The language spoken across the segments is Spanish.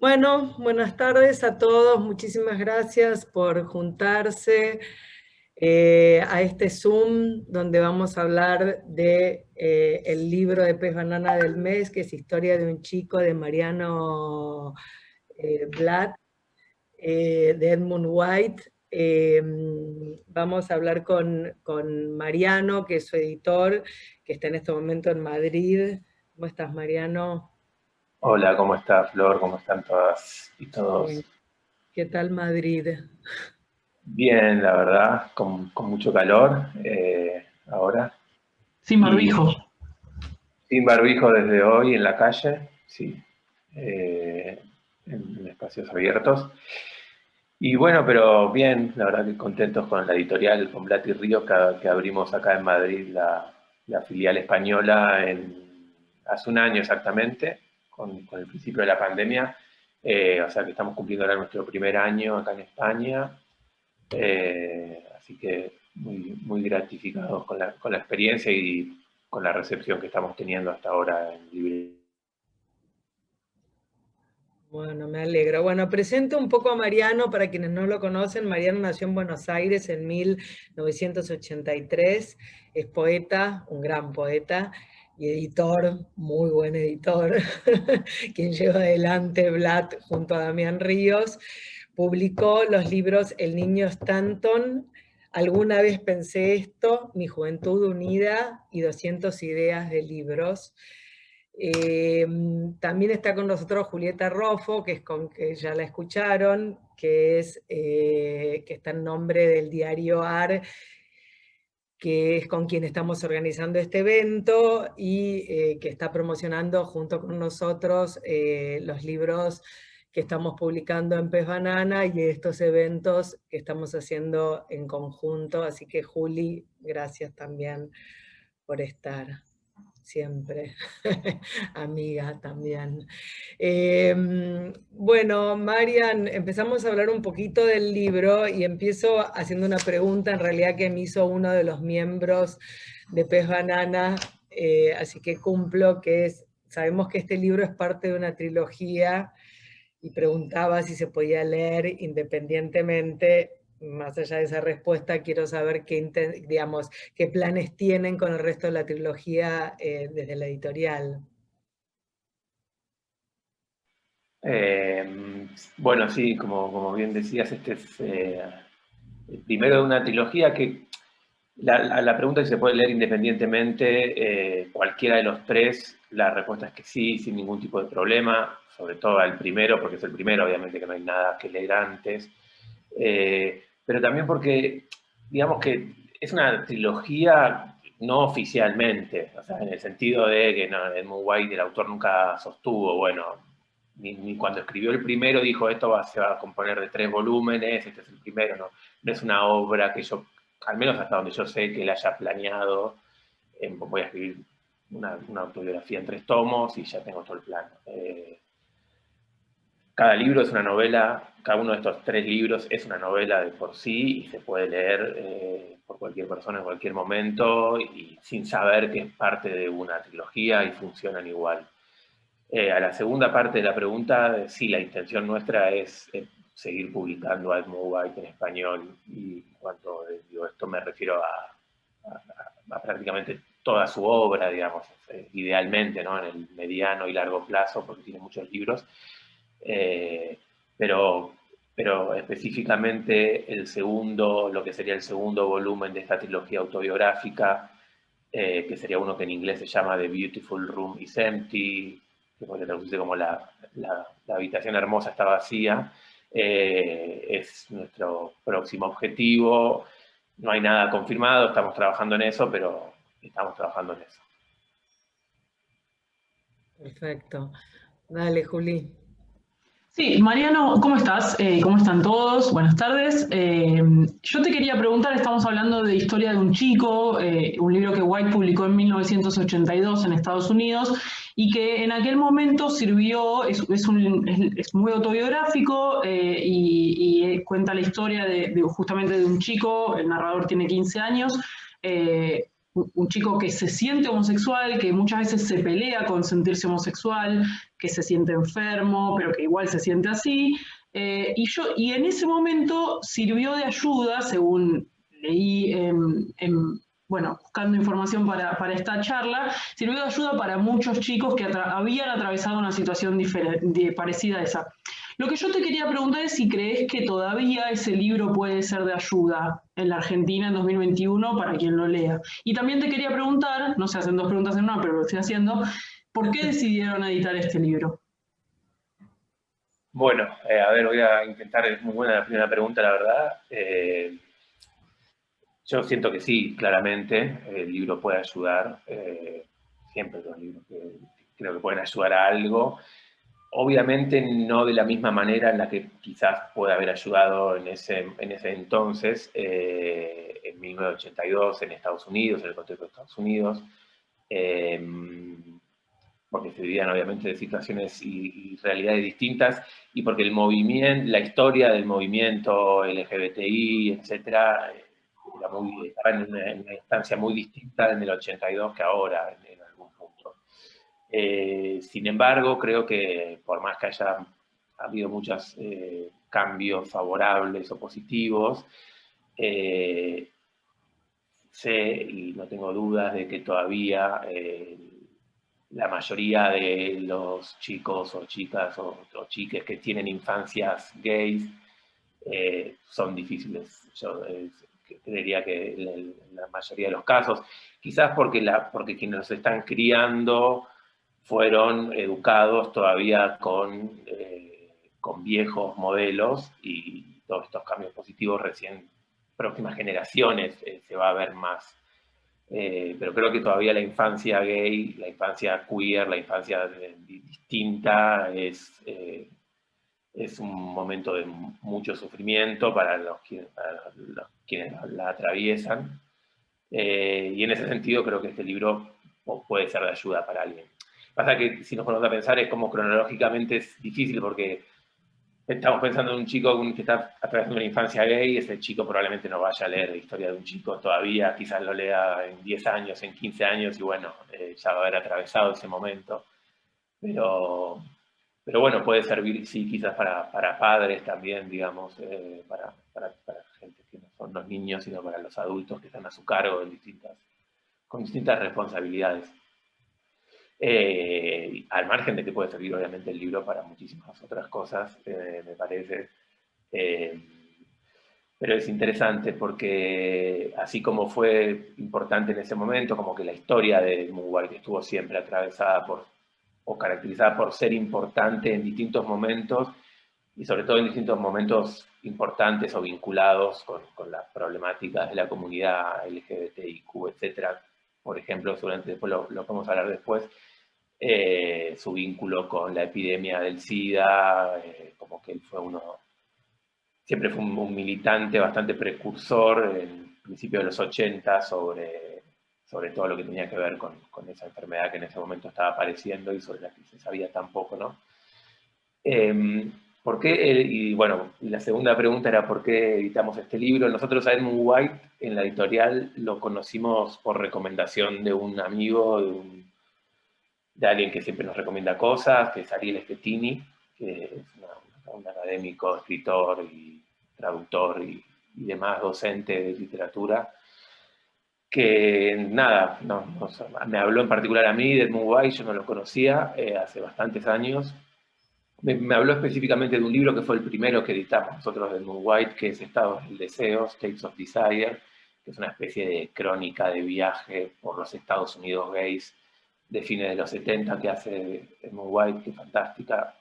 Bueno, buenas tardes a todos. Muchísimas gracias por juntarse a este Zoom donde vamos a hablar de el libro de Pez Banana del mes, que es Historia de un chico de Mariano Blatt, de Edmund White. Vamos a hablar con Mariano, que es su editor, que está en este momento en Madrid. ¿Cómo estás, Mariano? Hola, ¿cómo está Flor? ¿Cómo están todas y todos? Bien. ¿Qué tal Madrid? Bien, la verdad, con mucho calor ahora. Sin Y barbijo. sin barbijo desde hoy en la calle, sí, eh, en espacios abiertos. Y bueno, pero bien, la verdad que contentos con la editorial, con Blat y Ríos, que abrimos acá en Madrid la filial española hace un año exactamente, con el principio de la pandemia. O sea que estamos cumpliendo ahora nuestro primer año acá en España. Así que muy gratificados con la experiencia y con la recepción que estamos teniendo hasta ahora en Libre. Bueno, me alegro. Bueno, presento un poco a Mariano para quienes no lo conocen. Mariano nació en Buenos Aires en 1983. Es poeta, un gran poeta y editor, muy buen editor, quien lleva adelante Blatt junto a Damián Ríos. Publicó los libros El niño Stanton, Alguna vez pensé esto, Mi juventud unida y 200 ideas de libros. También está con nosotros Julieta Roffo, que ya la escucharon, que está en nombre del diario AR, que es con quien estamos organizando este evento y que está promocionando junto con nosotros los libros que estamos publicando en Pez Banana y estos eventos que estamos haciendo en conjunto. Así que Juli, gracias también por estar siempre, amiga también. Bueno, Marian, empezamos a hablar un poquito del libro y empiezo haciendo una pregunta en realidad que me hizo uno de los miembros de Pez Banana, así que cumplo, sabemos que este libro es parte de una trilogía y preguntaba si se podía leer independientemente. Más allá de esa respuesta, quiero saber digamos, qué planes tienen con el resto de la trilogía desde la editorial. Bueno, sí, como bien decías, este es el primero de una trilogía que la pregunta es si se puede leer independientemente, cualquiera de los tres, la respuesta es que sí, sin ningún tipo de problema, sobre todo al primero, porque es el primero, obviamente que no hay nada que leer antes, pero también porque, digamos que es una trilogía no oficialmente, o sea, en el sentido de que no, Edmund White, el autor, nunca sostuvo, bueno, ni cuando escribió el primero dijo esto se va a componer de 3 volúmenes, este es el primero, no es una obra que yo, al menos hasta donde yo sé, que él haya planeado, voy a escribir una autobiografía en 3 tomos y ya tengo todo el plan. Cada libro es una novela, cada uno de estos 3 libros es una novela de por sí y se puede leer por cualquier persona en cualquier momento y sin saber que es parte de una trilogía y funcionan igual. A la segunda parte de la pregunta, sí, la intención nuestra es seguir publicando a Edmund White en español y cuando digo esto me refiero a prácticamente toda su obra, digamos, idealmente, ¿no? En el mediano y largo plazo, porque tiene muchos libros, eh, pero, pero específicamente lo que sería el segundo volumen de esta trilogía autobiográfica, que sería uno que en inglés se llama The Beautiful Room is Empty, que puede traducirse como la habitación hermosa está vacía, es nuestro próximo objetivo. No hay nada confirmado, estamos trabajando en eso, pero estamos trabajando en eso. Perfecto. Dale, Juli. Sí, Mariano, ¿cómo estás? ¿Cómo están todos? Buenas tardes. Yo te quería preguntar, estamos hablando de Historia de un chico, un libro que White publicó en 1982 en Estados Unidos y que en aquel momento sirvió, es muy autobiográfico y cuenta la historia justamente de un chico, el narrador tiene 15 años, un chico que se siente homosexual, que muchas veces se pelea con sentirse homosexual, que se siente enfermo, pero que igual se siente así. Y en ese momento sirvió de ayuda, según leí bueno, buscando información para esta charla, sirvió de ayuda para muchos chicos que habían atravesado una situación parecida a esa. Lo que yo te quería preguntar es si crees que todavía ese libro puede ser de ayuda en la Argentina en 2021 para quien lo lea. Y también te quería preguntar, no se hacen dos preguntas en una, pero lo estoy haciendo, ¿por qué decidieron editar este libro? Bueno, a ver, voy a intentar, es muy buena la primera pregunta, la verdad. Yo siento que sí, claramente, el libro puede ayudar, siempre los libros que creo que pueden ayudar a algo. Obviamente no de la misma manera en la que quizás puede haber ayudado en ese entonces, en 1982 en Estados Unidos, en el contexto de Estados Unidos, porque se vivían obviamente de situaciones y realidades distintas, y porque el movimiento, la historia del movimiento LGBTI, etcétera, estaba en una instancia muy distinta en el 82 que ahora, en algún punto. Sin embargo, creo que por más que haya habido muchos cambios favorables o positivos, sé y no tengo dudas de que todavía la mayoría de los chicos o chicas o chiques que tienen infancias gays son difíciles. Yo creería que en la mayoría de los casos, quizás porque quienes los están criando fueron educados todavía con viejos modelos, y todos estos cambios positivos recién próximas generaciones se va a ver más. Pero creo que todavía la infancia gay, la infancia queer, la infancia distinta es un momento de mucho sufrimiento para quienes la atraviesan. Y en ese sentido creo que este libro puede ser de ayuda para alguien. Pasa que si nos ponemos a pensar es como cronológicamente es difícil, porque estamos pensando en un chico que está atravesando una infancia gay, y ese chico probablemente no vaya a leer la historia de un chico todavía, quizás lo lea en 10 años, en 15 años, y bueno, ya va a haber atravesado ese momento. Pero bueno, puede servir, sí, quizás para padres también, digamos, para gente que no son los niños, sino para los adultos que están a su cargo con distintas responsabilidades. Al margen de que puede servir obviamente el libro para muchísimas otras cosas, me parece. Pero es interesante porque así como fue importante en ese momento, como que la historia de Mugwai estuvo siempre atravesada o caracterizada por ser importante en distintos momentos, y sobre todo en distintos momentos importantes o vinculados con las problemáticas de la comunidad LGBTIQ, etcétera. Por ejemplo, seguramente después lo podemos hablar después, su vínculo con la epidemia del SIDA, como que él fue siempre fue un militante bastante precursor en el principio de los 80 sobre todo lo que tenía que ver con esa enfermedad que en ese momento estaba apareciendo y sobre la que se sabía tan poco, ¿no? ¿Por qué? Y bueno, la segunda pregunta era ¿por qué editamos este libro? Nosotros a Edmund White en la editorial lo conocimos por recomendación de un amigo, de alguien que siempre nos recomienda cosas, que es Ariel Schettini, que es un académico, escritor y traductor y demás, docente de literatura, que nada, me habló en particular a mí de Edmund White. Yo no lo conocía hace bastantes años. Me habló específicamente de un libro que fue el primero que editamos nosotros de Edmund White, que es Estados del Deseo, States of Desire, que es una especie de crónica de viaje por los Estados Unidos gays de fines de los 70 que hace Edmund White, que es fantástica.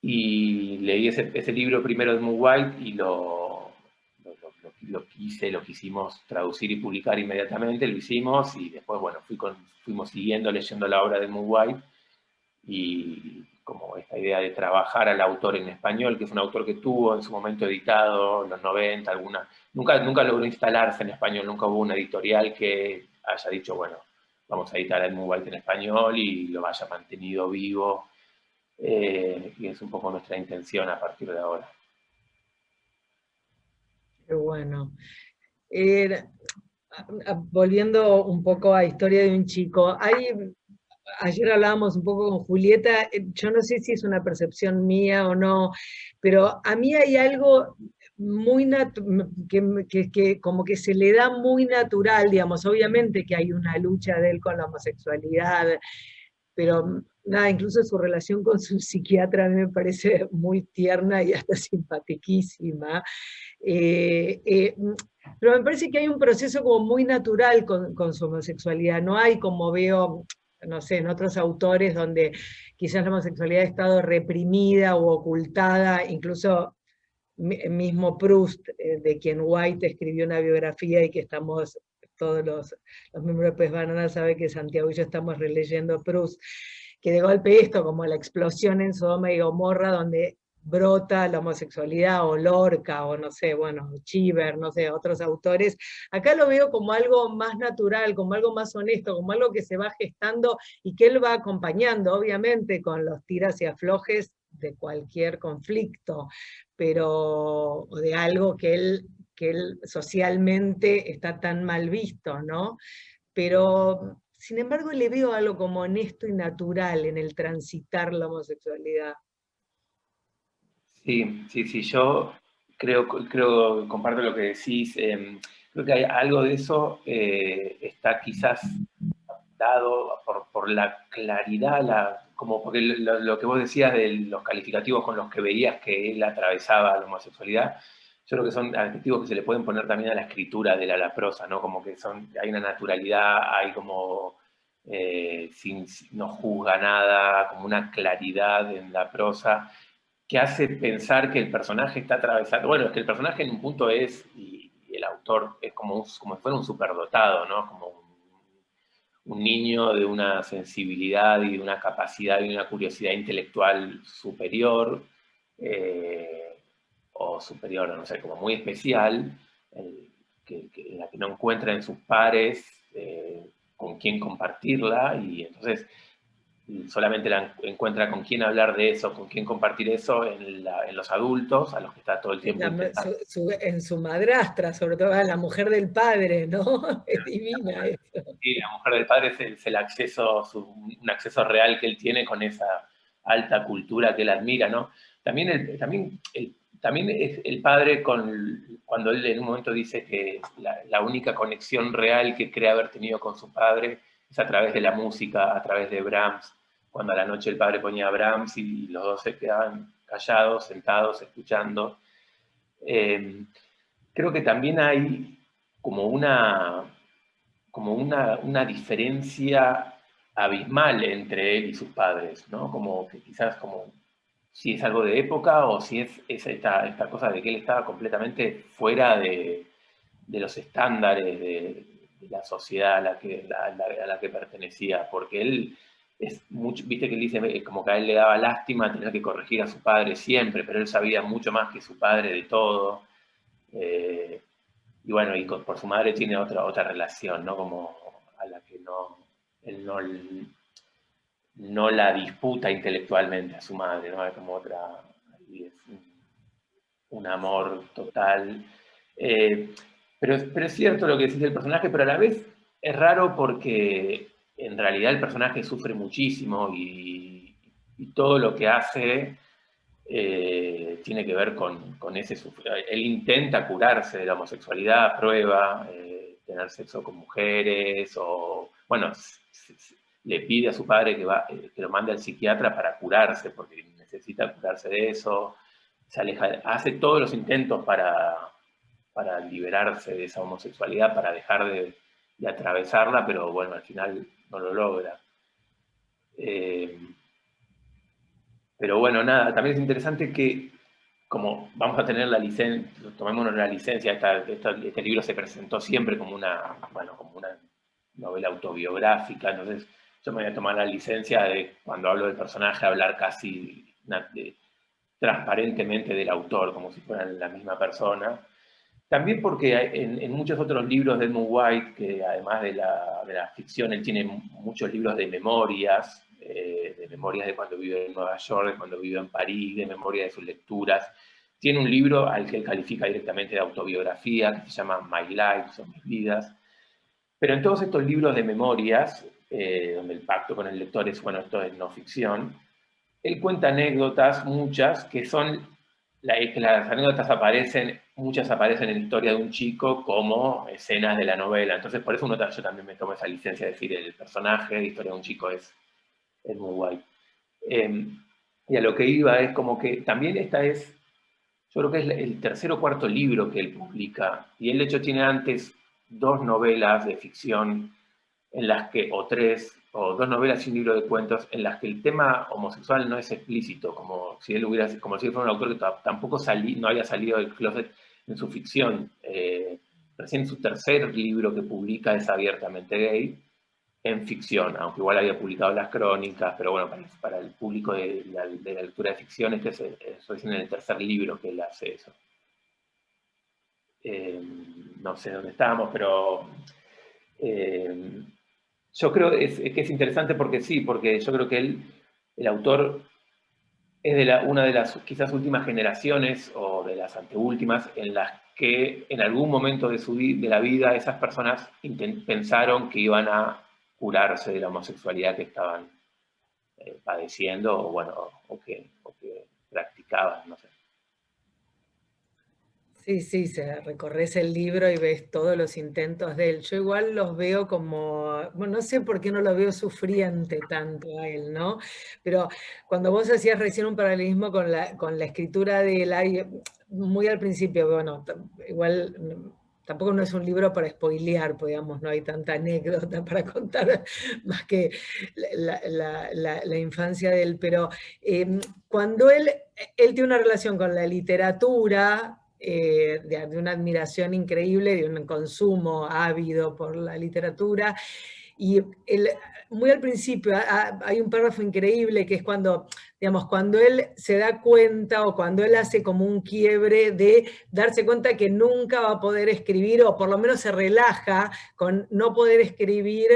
Y leí ese libro primero de Edmund White y lo quisimos traducir y publicar inmediatamente, lo hicimos, y después, bueno, fuimos siguiendo leyendo la obra de Edmund White, y como esta idea de trabajar al autor en español, que es un autor que tuvo en su momento editado en los 90, nunca logró instalarse en español, nunca hubo una editorial que haya dicho, bueno, vamos a editar a Edmund White en español y lo haya mantenido vivo, y es un poco nuestra intención a partir de ahora. Qué bueno. volviendo un poco a Historia de un chico, ayer hablábamos un poco con Julieta, yo no sé si es una percepción mía o no, pero a mí hay algo muy que como que se le da muy natural, digamos, obviamente que hay una lucha de él con la homosexualidad, pero nada, incluso su relación con su psiquiatra a mí me parece muy tierna y hasta simpatiquísima. Eh, eh, pero me parece que hay un proceso como muy natural con su homosexualidad, no hay como veo, no sé, en otros autores donde quizás la homosexualidad ha estado reprimida o ocultada, incluso mismo Proust, de quien White escribió una biografía y que estamos, todos los miembros de Pez Banana saben que Santiago y yo estamos releyendo Proust, que de golpe esto, como la explosión en Sodoma y Gomorra, donde brota la homosexualidad, o Lorca, o no sé, bueno, Cheever, no sé, otros autores, acá lo veo como algo más natural, como algo más honesto, como algo que se va gestando y que él va acompañando, obviamente, con los tiras y aflojes de cualquier conflicto, pero o de algo que él socialmente está tan mal visto, ¿no? Pero, sin embargo, le veo algo como honesto y natural en el transitar la homosexualidad. Sí, sí, sí, yo comparto lo que decís. Creo que hay algo de eso está quizás dado por la claridad, como porque lo que vos decías de los calificativos con los que veías que él atravesaba la homosexualidad, yo creo que son adjetivos que se le pueden poner también a la escritura de la prosa, ¿no? Como que hay una naturalidad, hay como, no juzga nada, como una claridad en la prosa que hace pensar que el personaje está atravesando, bueno, es que el personaje en un punto es, y el autor es como si fuera un superdotado, ¿no? Como un niño de una sensibilidad y de una capacidad y una curiosidad intelectual superior, o superior, no sé, como muy especial, en la que no encuentra en sus pares con quién compartirla, y entonces solamente la encuentra con quién hablar de eso, con quién compartir eso en los adultos, a los que está todo el tiempo intentando. En su madrastra, sobre todo la mujer del padre, ¿no? Es divina eso. Sí, la mujer del padre es el acceso, un acceso real que él tiene con esa alta cultura que él admira, ¿no? También es el padre cuando él en un momento dice que la única conexión real que cree haber tenido con su padre es a través de la música, a través de Brahms, cuando a la noche el padre ponía Brahms y los dos se quedaban callados, sentados, escuchando. Creo que también hay como una diferencia abismal entre él y sus padres, ¿no? Como que quizás como si es algo de época o si es esta cosa de que él estaba completamente fuera de los estándares de la sociedad a la que pertenecía, porque él viste que él dice como que a él le daba lástima tener que corregir a su padre siempre, pero él sabía mucho más que su padre de todo. Y bueno, por su madre tiene otra relación, ¿no? Como a la que él no la disputa intelectualmente a su madre, ¿no? Hay como y es un amor total. Pero es cierto lo que decís del personaje, pero a la vez es raro porque en realidad el personaje sufre muchísimo y todo lo que hace tiene que ver con ese sufrimiento. Él intenta curarse de la homosexualidad, prueba tener sexo con mujeres, o bueno, le pide a su padre que lo mande al psiquiatra para curarse, porque necesita curarse de eso, se aleja, hace todos los intentos para liberarse de esa homosexualidad, para dejar de atravesarla, pero bueno, al final no lo logra. Pero bueno, nada, también es interesante que como vamos a tener la licencia, tomémonos la licencia, este libro se presentó siempre como como una novela autobiográfica, entonces yo me voy a tomar la licencia de, cuando hablo del personaje, hablar casi transparentemente del autor, como si fueran la misma persona. También porque en muchos otros libros de Edmund White, que además de la ficción, él tiene muchos libros de memorias de cuando vive en Nueva York, de cuando vive en París, de memorias de sus lecturas. Tiene un libro al que él califica directamente de autobiografía, que se llama My Life, son mis vidas. Pero en todos estos libros de memorias, donde el pacto con el lector es, bueno, esto es no ficción, él cuenta anécdotas, muchas, que son, que las anécdotas muchas aparecen en la historia de un chico como escenas de la novela. Entonces, por eso yo también me tomo esa licencia de decir, el personaje de historia de un chico es muy guay. Y a lo que iba es como que también yo creo que es el tercer o cuarto libro que él publica, y él de hecho tiene antes 2 novelas de ficción en las que, o 3, o 2 novelas y un libro de cuentos en las que el tema homosexual no es explícito, como si él fuera un autor que tampoco no había salido del closet en su ficción. Recién su tercer libro que publica es abiertamente gay, en ficción, aunque igual había publicado las crónicas, pero bueno, para el público de la lectura de ficción, es recién en el tercer libro que él hace eso. No sé dónde estábamos, pero yo creo que es interesante porque yo creo que el autor es de una de las quizás últimas generaciones, o de las anteúltimas, en las que en algún momento de la vida esas personas pensaron que iban a curarse de la homosexualidad que estaban padeciendo, o bueno, o que practicaban, no sé. Sí, recorres el libro y ves todos los intentos de él. Yo igual los veo como, bueno, no sé por qué no lo veo sufriente tanto a él, ¿no? Pero cuando vos hacías recién un paralelismo con la escritura de él, muy al principio, bueno, igual tampoco no es un libro para spoilear, digamos, no hay tanta anécdota para contar más que la infancia de él, pero cuando él tiene una relación con la literatura, de una admiración increíble, de un consumo ávido por la literatura, y muy al principio hay un párrafo increíble que es cuando, digamos, cuando él se da cuenta, o cuando él hace como un quiebre de darse cuenta que nunca va a poder escribir, o por lo menos se relaja con no poder escribir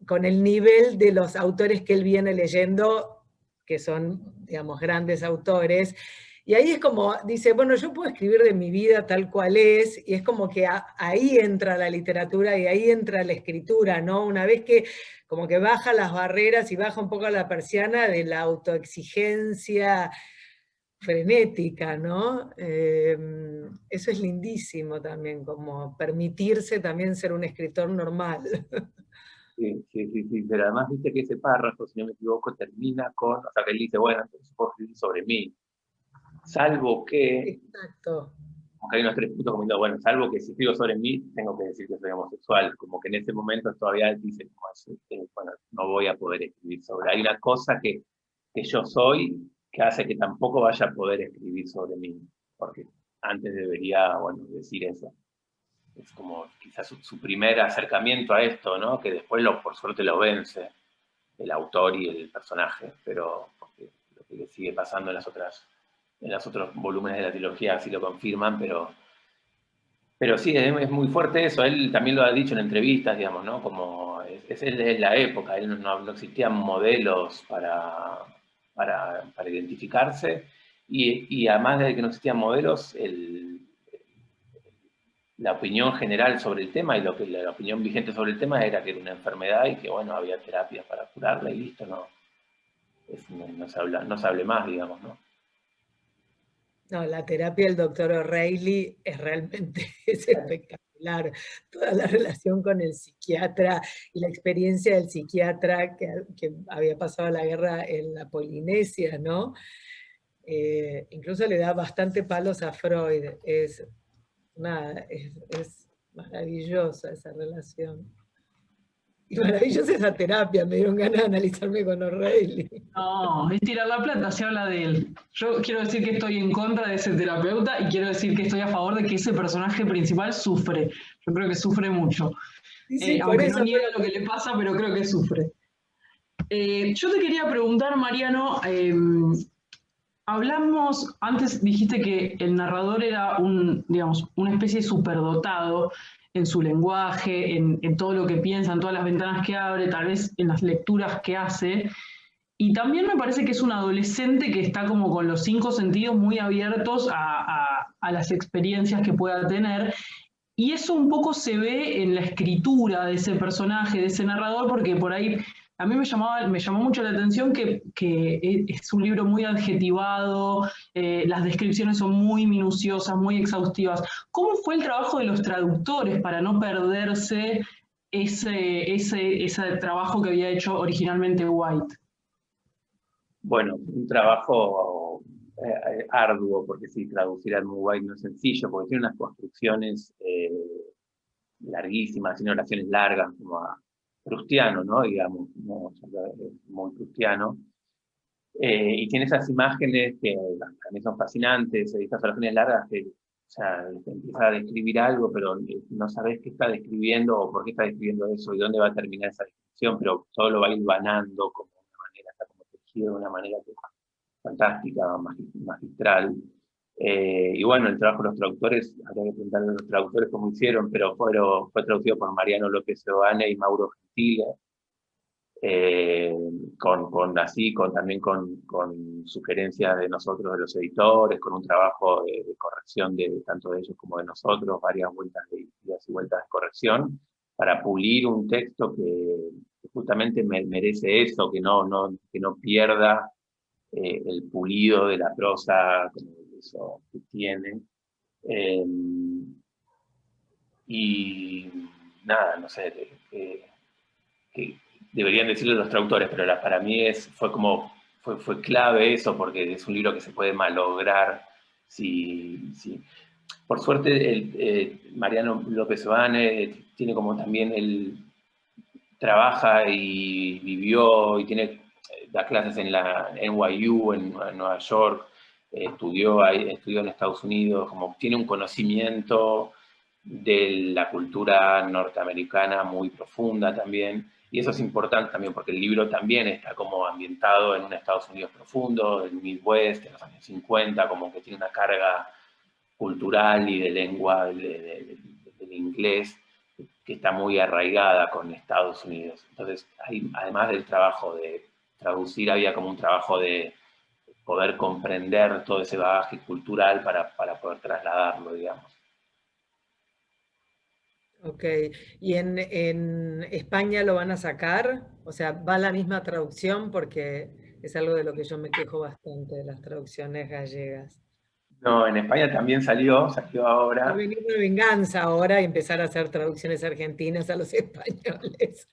con el nivel de los autores que él viene leyendo, que son, digamos, grandes autores. Y ahí es como, dice, bueno, yo puedo escribir de mi vida tal cual es, y es como que ahí entra la literatura y ahí entra la escritura, ¿no? Una vez que como que baja las barreras y baja un poco la persiana de la autoexigencia frenética, ¿no? Eso es lindísimo también, como permitirse también ser un escritor normal. Sí, pero además viste que ese párrafo, si no me equivoco, termina con, o sea, que él dice, bueno, entonces puedo escribir sobre mí. Salvo que, Exacto. aunque hay unos 3 puntos como, bueno, salvo que si escribo sobre mí, tengo que decir que soy homosexual, como que en ese momento todavía él dice, bueno, no voy a poder escribir sobre. Hay una cosa que yo soy que hace que tampoco vaya a poder escribir sobre mí, porque antes debería, bueno, decir eso. Es como quizás su primer acercamiento a esto, ¿no? Que después por suerte lo vence el autor y el personaje, pero porque lo que le sigue pasando en los otros volúmenes de la trilogía sí lo confirman, pero sí, es muy fuerte eso. Él también lo ha dicho en entrevistas, digamos, ¿no? Como es la época, él no existían modelos para identificarse, y además de que no existían modelos, la opinión general sobre el tema, y la opinión vigente sobre el tema era que era una enfermedad y que, bueno, había terapias para curarla y listo, no se hable más, digamos, ¿no? No, la terapia del doctor O'Reilly es realmente espectacular. Toda la relación con el psiquiatra y la experiencia del psiquiatra que había pasado la guerra en la Polinesia, ¿no? Incluso le da bastante palos a Freud. Es maravillosa esa relación. Y maravillosa esa terapia, me dieron ganas de analizarme con O'Reilly. No, es tirar la plata, se habla de él. Yo quiero decir que estoy en contra de ese terapeuta, y quiero decir que estoy a favor de que ese personaje principal sufre. Yo creo que sufre mucho. Sí, aunque no niega lo que le pasa, pero creo que sufre. Yo te quería preguntar, Mariano, hablamos, antes dijiste que el narrador era una especie de superdotado en su lenguaje, en todo lo que piensa, en todas las ventanas que abre, tal vez en las lecturas que hace. Y también me parece que es un adolescente que está como con los 5 sentidos muy abiertos a las experiencias que pueda tener. Y eso un poco se ve en la escritura de ese personaje, de ese narrador, porque por ahí a mí me llamó mucho la atención que es un libro muy adjetivado, las descripciones son muy minuciosas, muy exhaustivas. ¿Cómo fue el trabajo de los traductores para no perderse ese trabajo que había hecho originalmente White? Bueno, un trabajo arduo, porque sí, traducir a Edmund White no es sencillo, porque tiene unas construcciones larguísimas, tiene oraciones largas, como a proustiano, ¿no? Digamos, ¿no? Es muy proustiano. Y tiene esas imágenes que también son fascinantes, estas oraciones largas que, o sea, empieza a describir algo, pero no sabes qué está describiendo o por qué está describiendo eso y dónde va a terminar esa descripción, pero todo lo va hilvanando como de una manera, está como tejido de una manera que fantástica, magistral. Y bueno, el trabajo de los traductores, habría que preguntarle a los traductores cómo hicieron, pero fue traducido por Mariano López Seoane y Mauro Gentile, también con sugerencias de nosotros, de los editores, con un trabajo de corrección tanto de ellos como de nosotros, varias vueltas de idas y vueltas de corrección, para pulir un texto que justamente merece eso, que no pierda el pulido de la prosa, como eso que tiene. Y nada, no sé, que deberían decirlo los traductores, pero para mí fue clave eso, porque es un libro que se puede malograr si. Por suerte, Mariano López Seoane tiene como también él trabaja y vivió y da clases en la NYU, en Nueva York, estudió en Estados Unidos, como tiene un conocimiento de la cultura norteamericana muy profunda también, y eso es importante también porque el libro también está como ambientado en un Estados Unidos profundo, el Midwest, en los años 50, como que tiene una carga cultural y de lengua del inglés que está muy arraigada con Estados Unidos. Entonces, además del trabajo de traducir, había como un trabajo de poder comprender todo ese bagaje cultural para poder trasladarlo, digamos. Ok, ¿y en España lo van a sacar? O sea, ¿va la misma traducción? Porque es algo de lo que yo me quejo bastante de las traducciones gallegas. No, en España también salió Va a ahora. venir una venganza ahora y empezar a hacer traducciones argentinas a los españoles.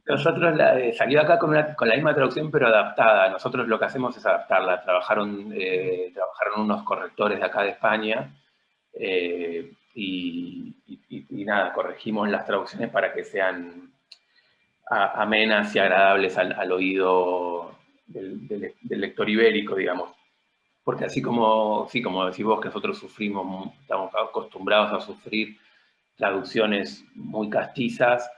Nosotros salió acá con la misma traducción, pero adaptada. Nosotros lo que hacemos es adaptarla. Trabajaron unos correctores de acá de España y nada, corregimos las traducciones para que sean amenas y agradables al oído del lector ibérico, digamos. Porque así como decís vos, que nosotros estamos acostumbrados a sufrir traducciones muy castizas,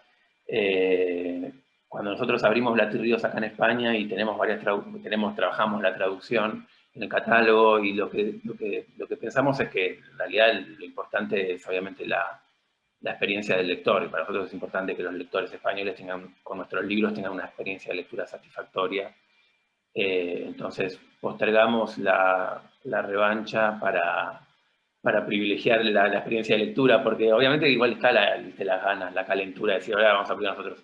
cuando nosotros abrimos Latríos acá en España y trabajamos la traducción en el catálogo y lo que pensamos es que en realidad lo importante es obviamente la experiencia del lector, y para nosotros es importante que los lectores españoles con nuestros libros tengan una experiencia de lectura satisfactoria. Entonces postergamos la revancha para privilegiar la experiencia de lectura, porque obviamente igual está las ganas, la calentura de decir, ahora vamos a aplicar nosotros.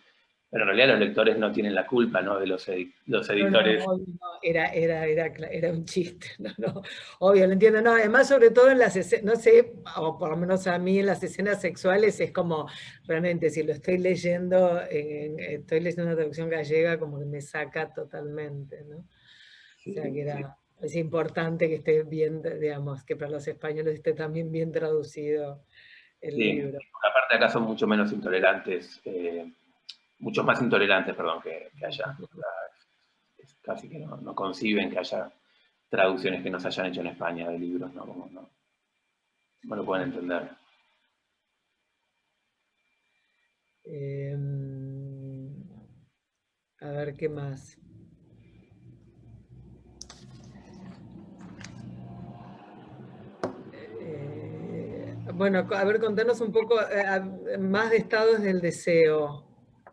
Pero en realidad los lectores no tienen la culpa, ¿no? De los editores. No, era un chiste, no, obvio, lo entiendo, no, además sobre todo en las escenas, no sé, o por lo menos a mí en las escenas sexuales es como, realmente si lo estoy leyendo una traducción gallega, como que me saca totalmente, ¿no? Sí, O sea que sí. es importante que esté bien, digamos, que para los españoles esté también bien traducido el libro. Aparte acá son mucho menos intolerantes, muchos más intolerantes, perdón, que allá. Casi que no conciben que haya traducciones que no se hayan hecho en España de libros, ¿no? Como no lo pueden entender. A ver, ¿qué más? Bueno, a ver, contanos un poco más de Estados del Deseo,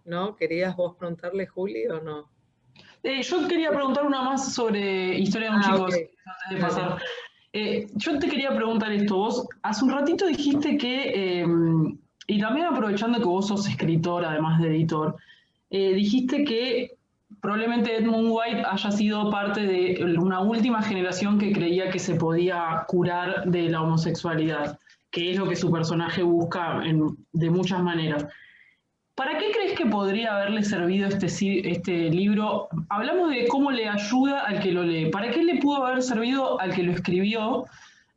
¿no? ¿Querías vos preguntarle, Juli, o no? Yo quería preguntar una más sobre Historia de un chico, Ok. antes de pasar. Yo te quería preguntar esto, vos hace un ratito dijiste que, y también aprovechando que vos sos escritor, además de editor, dijiste que probablemente Edmund White haya sido parte de una última generación que creía que se podía curar de la homosexualidad, que es lo que su personaje busca de muchas maneras. ¿Para qué crees que podría haberle servido este libro? Hablamos de cómo le ayuda al que lo lee. ¿Para qué le pudo haber servido al que lo escribió?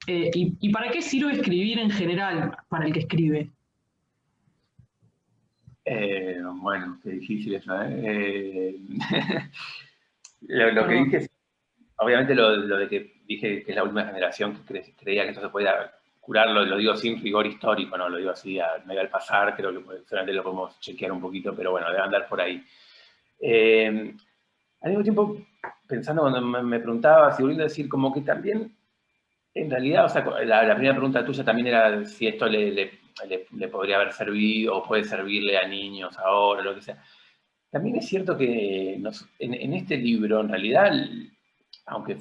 ¿Y para qué sirve escribir en general para el que escribe? Bueno, qué difícil eso, ¿eh? Lo que dije, obviamente lo de que dije que es la última generación que creía que esto se podía curarlo, lo digo sin rigor histórico, no lo digo así medio al pasar, creo que solamente lo podemos chequear un poquito, pero bueno, debe andar por ahí. Al mismo tiempo, pensando cuando me preguntabas y volviendo a decir, como que también, en realidad, o sea, la primera pregunta tuya también era si esto le podría haber servido o puede servirle a niños ahora, lo que sea. También es cierto que en este libro, en realidad, aunque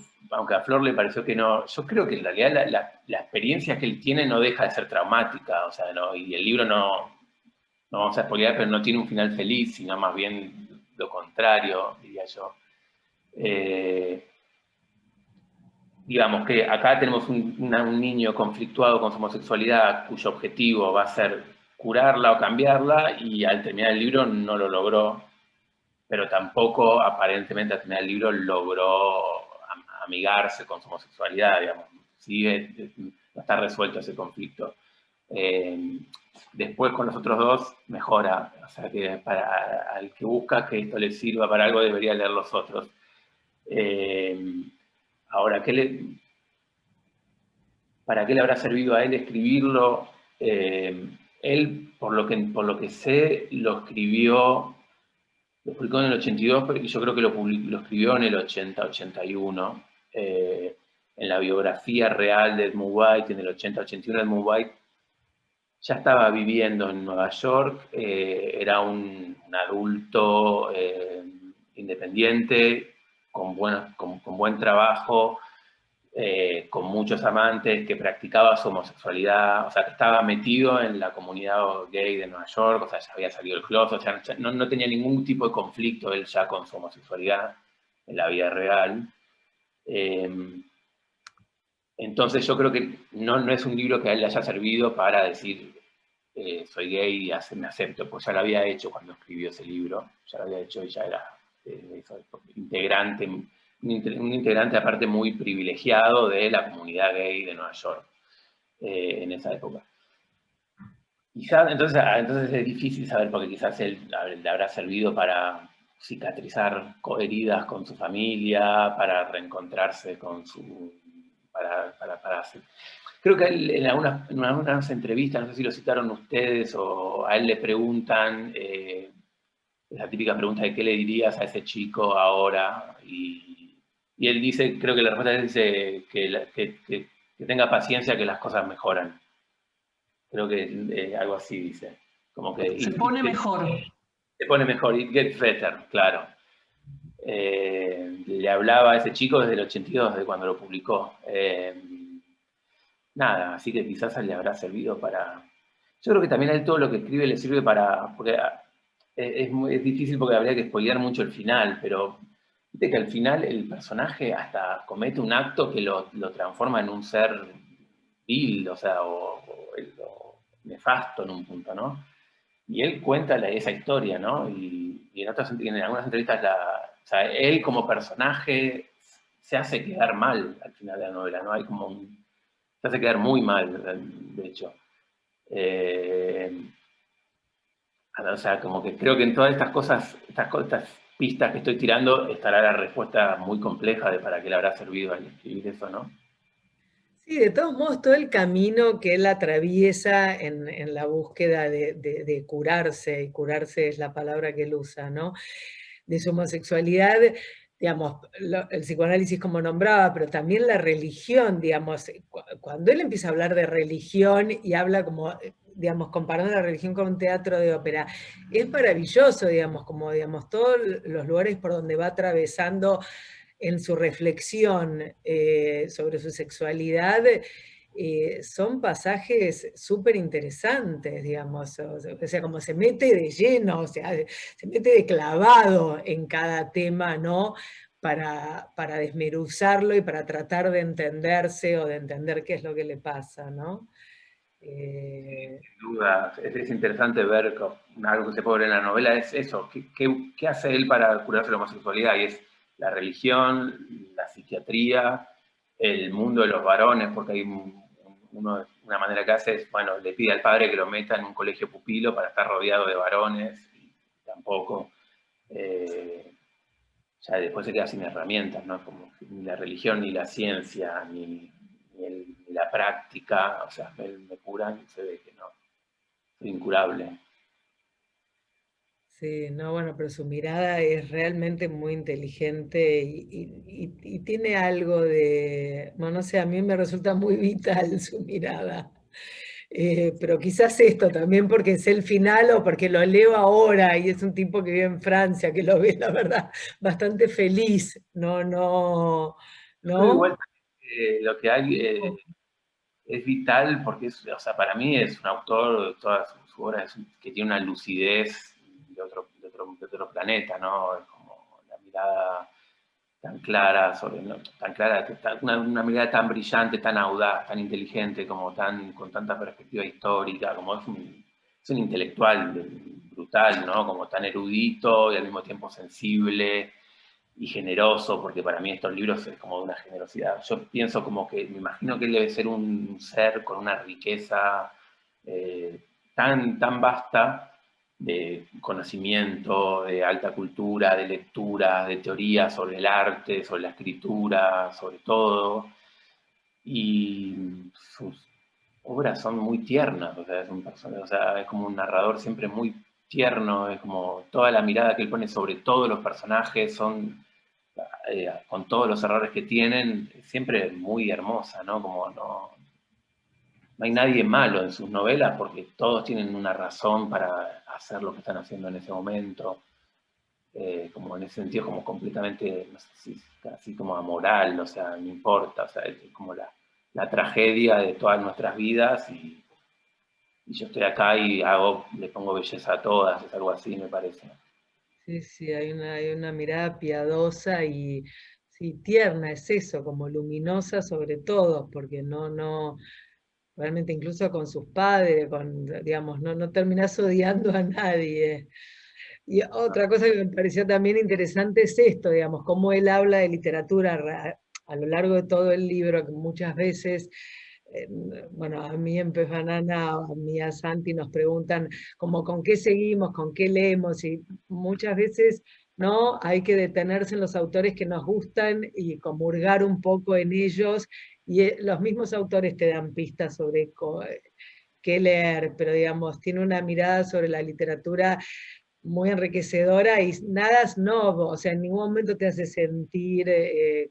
a Flor le pareció que no, yo creo que en realidad la experiencia que él tiene no deja de ser traumática, o sea, y el libro no vamos a spoilear, pero no tiene un final feliz, sino más bien lo contrario, diría yo. Digamos que acá tenemos un niño conflictuado con su homosexualidad cuyo objetivo va a ser curarla o cambiarla, y al terminar el libro no lo logró, pero tampoco aparentemente al terminar el libro logró amigarse con su homosexualidad, digamos. Sigue, no está resuelto ese conflicto. Después con los otros dos mejora, o sea que al que busca que esto le sirva para algo debería leer los otros. Ahora, ¿para qué le habrá servido a él escribirlo? Él, por lo que sé, lo publicó en el 82, pero yo creo que lo escribió en el 80, 81. En la biografía real de Edmund White, en el 80, 81, Edmund White ya estaba viviendo en Nueva York, era un adulto independiente, con buen trabajo, con muchos amantes, que practicaba su homosexualidad, o sea, que estaba metido en la comunidad gay de Nueva York, o sea, ya había salido del closet, o sea, no tenía ningún tipo de conflicto él ya con su homosexualidad en la vida real. Entonces yo creo que no es un libro que a él le haya servido para decir soy gay y me acepto, pues ya lo había hecho cuando escribió ese libro, ya lo había hecho y ya era integrante, un integrante aparte muy privilegiado de la comunidad gay de Nueva York en esa época. Quizás, entonces es difícil saber, porque quizás él le habrá servido para cicatrizar heridas con su familia, para reencontrarse con su... para hacer. Creo que él, en algunas entrevistas, no sé si lo citaron ustedes, o a él le preguntan, esa típica pregunta de qué le dirías a ese chico ahora, y él dice, creo que la respuesta dice que tenga paciencia, que las cosas mejoran. Creo que algo así dice. Como que, se pone mejor. Se pone mejor, it gets better, claro. Le hablaba a ese chico desde el 82, desde cuando lo publicó. Nada, así que quizás le habrá servido para... Yo creo que también a él todo lo que escribe le sirve para... Porque es difícil porque habría que spoilear mucho el final, pero viste que al final el personaje hasta comete un acto que lo transforma en un ser vil, o sea, o nefasto en un punto, ¿no? Y él cuenta esa historia, ¿no? Y en algunas entrevistas, o sea, él como personaje se hace quedar mal al final de la novela, ¿no? Hay como se hace quedar muy mal, de hecho. O sea, como que creo que en todas estas cosas, estas pistas que estoy tirando, estará la respuesta muy compleja de para qué le habrá servido al escribir eso, ¿no? Sí, de todos modos, todo el camino que él atraviesa en la búsqueda de curarse, y curarse es la palabra que él usa, ¿no? De su homosexualidad, digamos, el psicoanálisis como nombraba, pero también la religión, digamos, cuando él empieza a hablar de religión y habla como, digamos, comparando la religión con un teatro de ópera, es maravilloso, digamos, como, digamos, todos los lugares por donde va atravesando en su reflexión sobre su sexualidad, son pasajes súper interesantes, digamos, o sea, como se mete de lleno, o sea, se mete de clavado en cada tema, ¿no? Para desmenuzarlo y para tratar de entenderse o de entender qué es lo que le pasa, ¿no? Sin duda, es interesante ver algo que se puede ver en la novela, es eso, ¿qué hace él para curarse la homosexualidad? Y es la religión, la psiquiatría, el mundo de los varones, porque hay una manera que hace es, bueno, le pide al padre que lo meta en un colegio pupilo para estar rodeado de varones, y tampoco, ya después se queda sin herramientas, ¿no? Como ni la religión, ni la ciencia, ni la práctica, o sea, me curan y se ve que no, soy incurable. Sí, no, bueno, pero su mirada es realmente muy inteligente y tiene algo de, bueno, no sé, a mí me resulta muy vital su mirada. Pero quizás esto también porque es el final o porque lo leo ahora y es un tipo que vive en Francia, que lo ve, la verdad, bastante feliz. No, no, Yo creo ¿no? igual lo que hay es vital porque o sea, para mí es un autor, todas sus obras, que tiene una lucidez de otro planeta, ¿no? Es como la mirada tan clara, tan clara, una mirada tan brillante, tan audaz, tan inteligente, como con tanta perspectiva histórica, como es un intelectual brutal, ¿no? Como tan erudito y al mismo tiempo sensible y generoso, porque para mí estos libros es como de una generosidad. Yo pienso como que, me imagino que él debe ser un ser con una riqueza tan vasta de conocimiento, de alta cultura, de lectura, de teoría sobre el arte, sobre la escritura, sobre todo. Y sus obras son muy tiernas, o sea, es un personaje, o sea, es como un narrador siempre muy tierno, es como toda la mirada que él pone sobre todos los personajes son, con todos los errores que tienen, siempre muy hermosa, ¿no? Como no hay nadie malo en sus novelas porque todos tienen una razón para hacer lo que están haciendo en ese momento, como en ese sentido como completamente, no sé si casi como amoral, o sea, no importa, o sea, es como la tragedia de todas nuestras vidas y yo estoy acá y le pongo belleza a todas, es algo así, me parece. Sí, sí, hay una mirada piadosa y sí, tierna, es eso, como luminosa sobre todo, porque no, realmente incluso con sus padres, digamos, no terminás odiando a nadie. Y otra cosa que me pareció también interesante es esto, digamos, cómo él habla de literatura a lo largo de todo el libro, que muchas veces, eh, bueno, a mí en Pez Banana, a mí a Santi nos preguntan como con qué seguimos, con qué leemos, y muchas veces, ¿no? Hay que detenerse en los autores que nos gustan y comulgar un poco en ellos, y los mismos autores te dan pistas sobre qué leer, pero digamos, tiene una mirada sobre la literatura muy enriquecedora y nada es novo, o sea, en ningún momento te hace sentir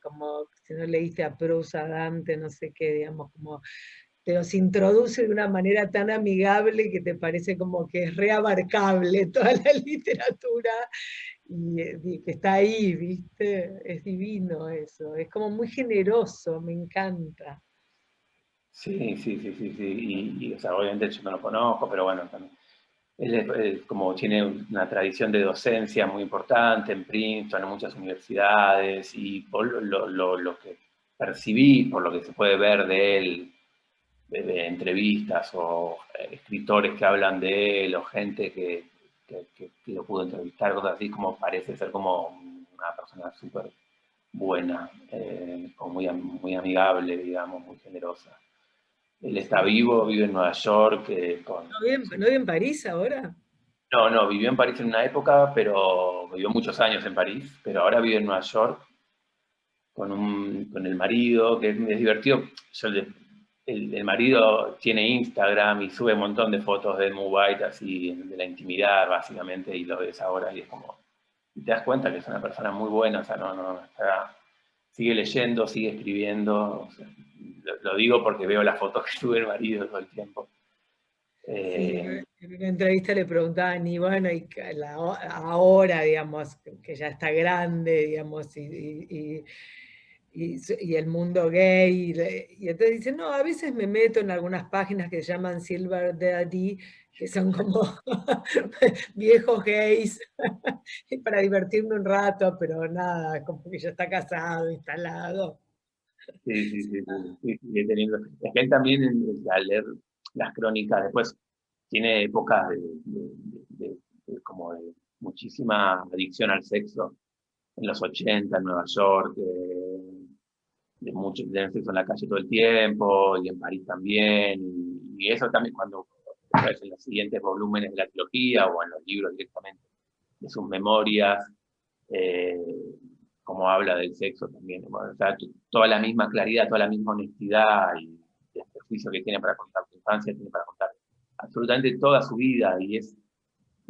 como si no leíste a Proust, a Dante, no sé qué, digamos, como te los introduce de una manera tan amigable que te parece como que es reabarcable toda la literatura y que está ahí, ¿viste? Es divino eso, es como muy generoso, me encanta. Sí, sí, sí, sí, sí. O sea, obviamente yo no lo conozco, pero bueno, también. Él como tiene una tradición de docencia muy importante en Princeton, en muchas universidades, y por lo que percibí, por lo que se puede ver de él, de entrevistas o escritores que hablan de él, o gente que lo pudo entrevistar, cosas así, como parece ser como una persona súper buena, como muy amigable, digamos, muy generosa. Él está Sí. vivo, vive en Nueva York, ¿No vive en París ahora? no, vivió en París en una época, pero vivió muchos años en París, pero ahora vive en Nueva York con el marido, que es divertido. El marido tiene Instagram y sube un montón de fotos de Mu White, así, de la intimidad, básicamente, y lo ves ahora y es como, y te das cuenta que es una persona muy buena, o sea, sigue leyendo, sigue escribiendo, o sea, lo digo porque veo las fotos que sube el marido todo el tiempo. Sí, en una entrevista le preguntaban, y bueno, ahora, digamos, que ya está grande, digamos, y el mundo gay, y entonces dice, no, a veces me meto en algunas páginas que se llaman Silver Daddy, que son como viejos gays, para divertirme un rato, pero nada, como que ya está casado, instalado. Sí, sí, sí, sí, sigue teniendo. Es que él también, al leer las crónicas, después tiene épocas como de muchísima adicción al sexo. En los 80 en Nueva York, de tener sexo en la calle todo el tiempo, y en París también. Y eso también cuando en los siguientes volúmenes de la trilogía o en los libros directamente de sus memorias, eh, como habla del sexo también. Bueno, o sea, toda la misma claridad, toda la misma honestidad y el prejuicio que tiene para contar su infancia, tiene para contar absolutamente toda su vida, y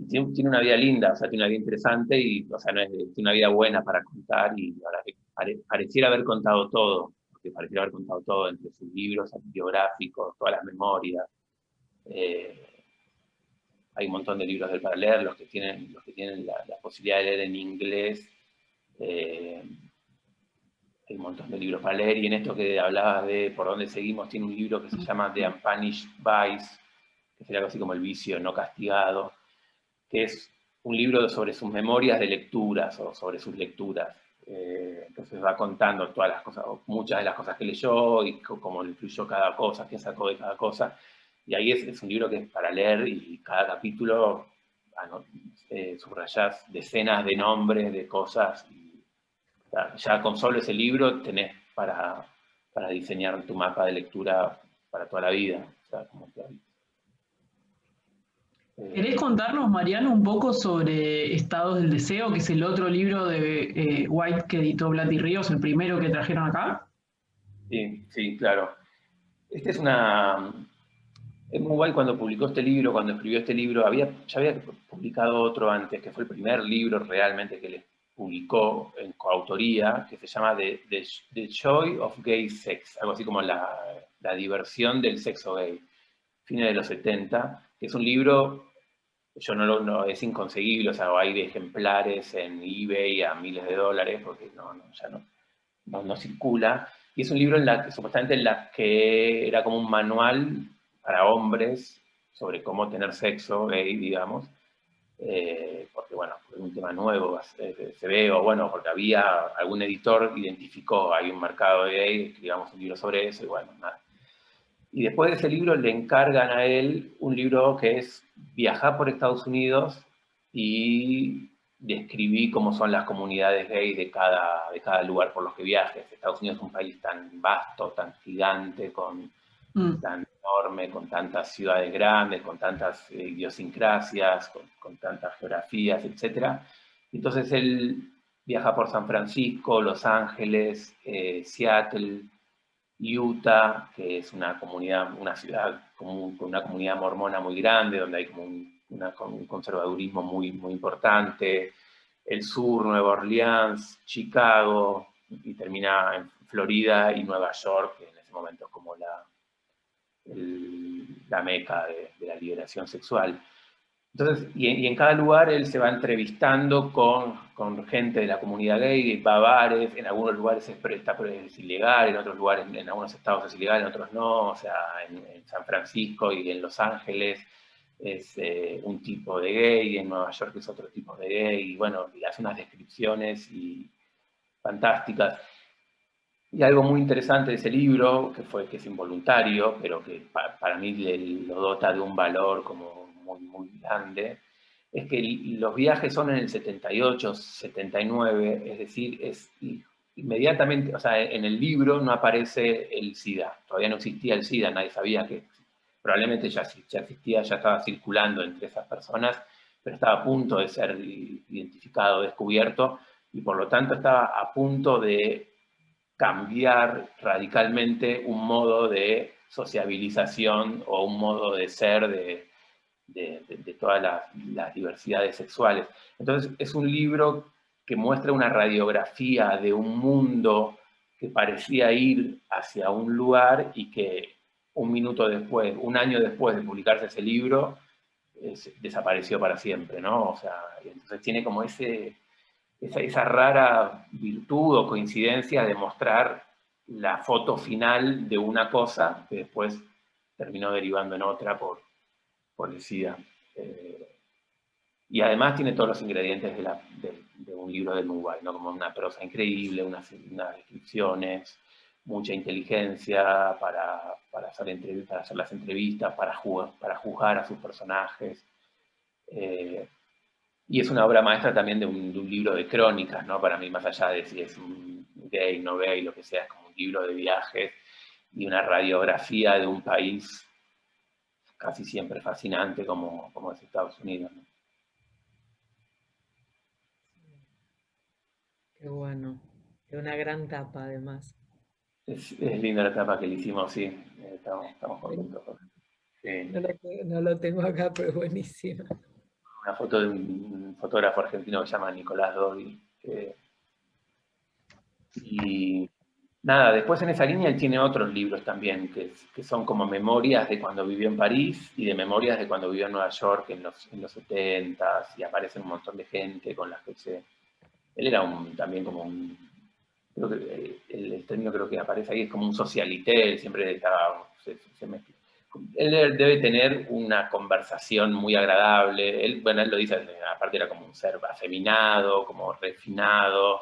tiene una vida linda, o sea, tiene una vida interesante, y, o sea, tiene una vida buena para contar, y la verdad que pareciera haber contado todo, porque pareciera haber contado todo entre sus libros biográficos, todas las memorias. Hay un montón de libros de él para leer, los que tienen la posibilidad de leer en inglés. Hay un montón de libros para leer, y en esto que hablabas de por dónde seguimos, tiene un libro que se llama The Unpunished Vice, que sería algo así como el vicio no castigado, que es un libro sobre sus memorias de lecturas o sobre sus lecturas. Entonces va contando todas las cosas, muchas de las cosas que leyó y cómo le influyó cada cosa, qué sacó de cada cosa. Y ahí es un libro que es para leer, y cada capítulo subrayás decenas de nombres de cosas. Y, ya con solo ese libro tenés para diseñar tu mapa de lectura para toda la vida. O sea, como que, ¿Querés contarnos, Mariano, un poco sobre Estados del Deseo, que es el otro libro de White que editó Blatty Ríos, el primero que trajeron acá? sí, sí, claro. Este es muy guay. Cuando publicó este libro, cuando escribió este libro, ya había publicado otro antes, que fue el primer libro realmente que le publicó en coautoría, que se llama The Joy of Gay Sex, algo así como la diversión del sexo gay, fines de los 70, que es un libro, es inconseguible, o sea, hay ejemplares en eBay a miles de dólares, porque ya no circula, y es un libro supuestamente en la que era como un manual para hombres sobre cómo tener sexo gay, digamos, porque bueno, es un tema nuevo, se ve, o bueno, porque algún editor identificó, hay un mercado gay, escribamos un libro sobre eso, y bueno, nada. Y después de ese libro le encargan a él un libro que es viajar por Estados Unidos y describir cómo son las comunidades gays de cada lugar por los que viajes. Estados Unidos es un país tan vasto, tan gigante, tan enorme, con tantas ciudades grandes, con tantas idiosincrasias, con tantas geografías, etc. Entonces él viaja por San Francisco, Los Ángeles, Seattle, Utah, que es una ciudad con una comunidad mormona muy grande, donde hay como un conservadurismo muy, muy importante. El sur, Nueva Orleans, Chicago, y termina en Florida y Nueva York, que en ese momento es como la meca de la liberación sexual. Entonces, y en cada lugar él se va entrevistando con gente de la comunidad gay, va a bares, en algunos lugares es ilegal, en otros lugares, en algunos estados es ilegal, en otros no, o sea, en San Francisco y en Los Ángeles es un tipo de gay, en Nueva York es otro tipo de gay, y bueno, y hace unas descripciones fantásticas. Y algo muy interesante de ese libro, que es involuntario, pero que para mí lo dota de un valor como muy, muy grande, es que los viajes son en el 78, 79, es decir, inmediatamente, o sea, en el libro no aparece el SIDA, todavía no existía el SIDA, nadie sabía que probablemente ya existía, ya estaba circulando entre esas personas, pero estaba a punto de ser identificado, descubierto, y por lo tanto estaba a punto de cambiar radicalmente un modo de sociabilización o un modo de ser de todas las diversidades sexuales. Entonces es un libro que muestra una radiografía de un mundo que parecía ir hacia un lugar y que un minuto después, un año después de publicarse ese libro, desapareció para siempre, ¿no? O sea, entonces tiene como esa rara virtud o coincidencia de mostrar la foto final de una cosa que después terminó derivando en otra por el SIDA. Y además tiene todos los ingredientes de un libro de Mubay, ¿no? Como una prosa increíble, unas descripciones, mucha inteligencia para hacer las entrevistas, para juzgar a sus personajes. Y es una obra maestra también de un libro de crónicas, ¿no? Para mí, más allá de si es un gay, no gay, lo que sea, es como un libro de viajes y una radiografía de un país casi siempre fascinante como es Estados Unidos, ¿no? Qué bueno. Es una gran tapa, además. Es linda la etapa que le hicimos, sí. Estamos contentos con eso. Sí. No lo tengo acá, pero es buenísima. Una foto de un fotógrafo argentino que se llama Nicolás Dodi. Y nada, después en esa línea él tiene otros libros también, que son como memorias de cuando vivió en París y de memorias de cuando vivió en Nueva York en los 70s, y aparecen un montón de gente con las que Él era también como un... Creo que el término creo que aparece ahí es como un socialité, él siempre estaba... Él debe tener una conversación muy agradable. Él lo dice, aparte era como un ser afeminado, como refinado,